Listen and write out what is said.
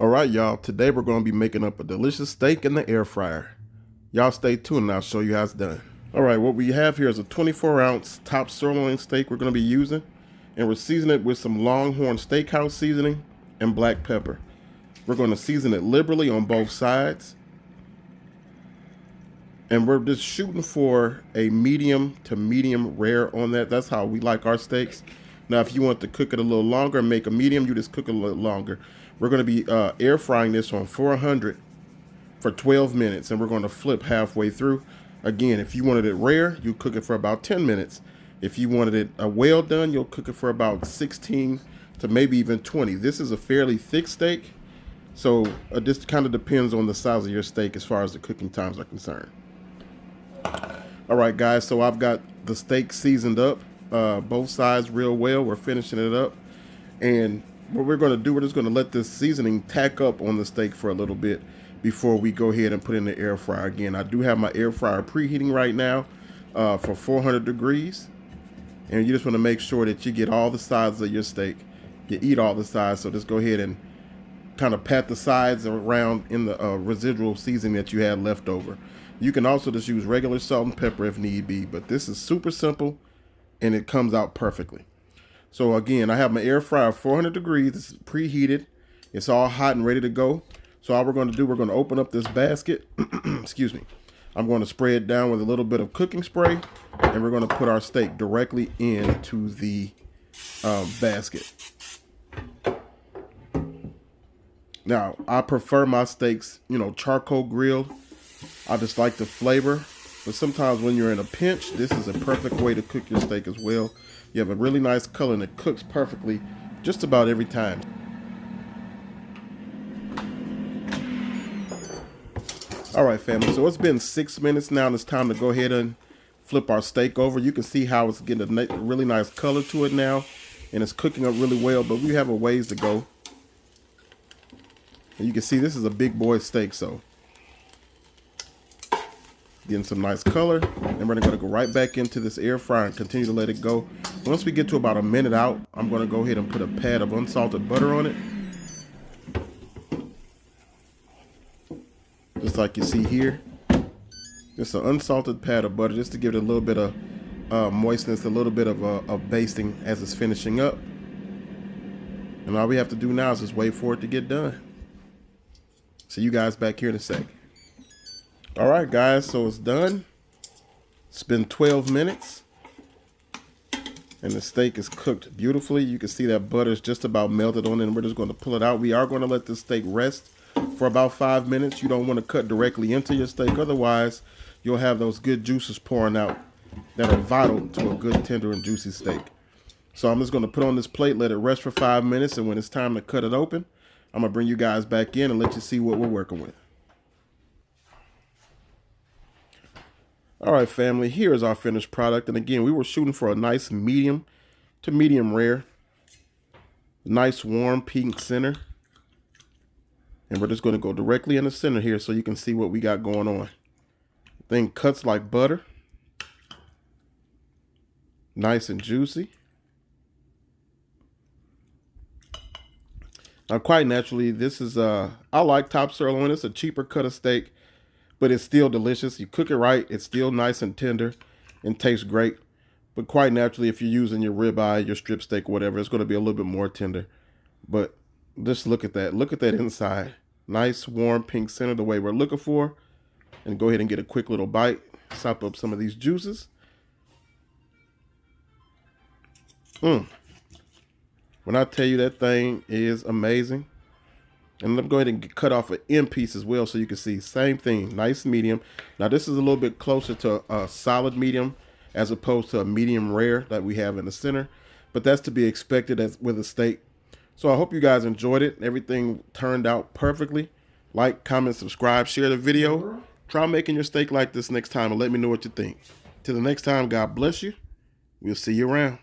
All right, y'all, today we're going to be making up a delicious steak in the air fryer. Y'all stay tuned and I'll show you how it's done. All right, what we have here is a 24-ounce top sirloin steak we're going to be using, and we're seasoning it with some Longhorn Steakhouse seasoning and black pepper. We're going to season it liberally on both sides, and we're just shooting for a medium to medium rare on that. That's how we like our steaks. Now, if you want to cook it a little longer and make a medium, you just cook it a little longer. We're going to be air frying this on 400 for 12 minutes, and we're going to flip halfway through. Again, if you wanted it rare, you cook it for about 10 minutes. If you wanted it well done, you'll cook it for about 16 to maybe even 20. This is a fairly thick steak, so this kind of depends on the size of your steak as far as the cooking times are concerned. All right, guys, so I've got the steak seasoned up, both sides real well. We're finishing it up, and what we're going to do, we're just going to let this seasoning tack up on the steak for a little bit before we go ahead and put it in the air fryer. Again, I do have my air fryer preheating right now for 400 degrees, and you just want to make sure that you get all the sides of your steak. You eat all the sides, so just go ahead and kind of pat the sides around in the residual seasoning that you had left over. You can also just use regular salt and pepper if need be, but this is super simple and it comes out perfectly. So again, I have my air fryer 400 degrees. It's preheated. It's all hot and ready to go. So all we're going to do, we're going to open up this basket. Excuse me. I'm going to spray it down with a little bit of cooking spray, and we're going to put our steak directly into the basket. Now, I prefer my steaks, charcoal grilled. I just like the flavor. But sometimes when you're in a pinch, this is a perfect way to cook your steak as well. You have a really nice color and it cooks perfectly just about every time. All right, family, so it's been 6 minutes now, and it's time to go ahead and flip our steak over. You can see how it's getting a really nice color to it now, and it's cooking up really well, but we have a ways to go. And you can see this is a big boy steak, so getting some nice color, and we're going to go right back into this air fryer and continue to let it go. Once we get to about a minute out, I'm going to go ahead and put a pad of unsalted butter on it, just like you see here. Just an unsalted pad of butter, just to give it a little bit of moistness, a little bit of basting as it's finishing up. And all we have to do now is just wait for it to get done. See you guys back here in a sec. All right, guys, so it's done. It's been 12 minutes, and the steak is cooked beautifully. You can see that butter is just about melted on it, and we're just going to pull it out. We are going to let this steak rest for about 5 minutes. You don't want to cut directly into your steak, otherwise you'll have those good juices pouring out that are vital to a good, tender, and juicy steak. So I'm just going to put on this plate, let it rest for 5 minutes, and when it's time to cut it open, I'm going to bring you guys back in and let you see what we're working with. All right, family, here is our finished product. And again, we were shooting for a nice medium to medium rare. Nice warm pink center. And we're just going to go directly in the center here so you can see what we got going on. Thing cuts like butter. Nice and juicy. Now, quite naturally, this is, I like top sirloin. It's a cheaper cut of steak, but it's still delicious. You cook it right, it's still nice and tender and tastes great. But quite naturally, if you're using your ribeye, your strip steak, whatever, it's going to be a little bit more tender. But just look at that. Look at that inside. Nice, warm, pink center, the way we're looking for. And go ahead and get a quick little bite. Sop up some of these juices. When I tell you that thing is amazing. And let me go ahead and cut off an end piece as well so you can see. Same thing, nice medium. Now this is a little bit closer to a solid medium as opposed to a medium rare that we have in the center. But that's to be expected as with a steak. So I hope you guys enjoyed it. Everything turned out perfectly. Like, comment, subscribe, share the video. Try making your steak like this next time and let me know what you think. Till the next time, God bless you. We'll see you around.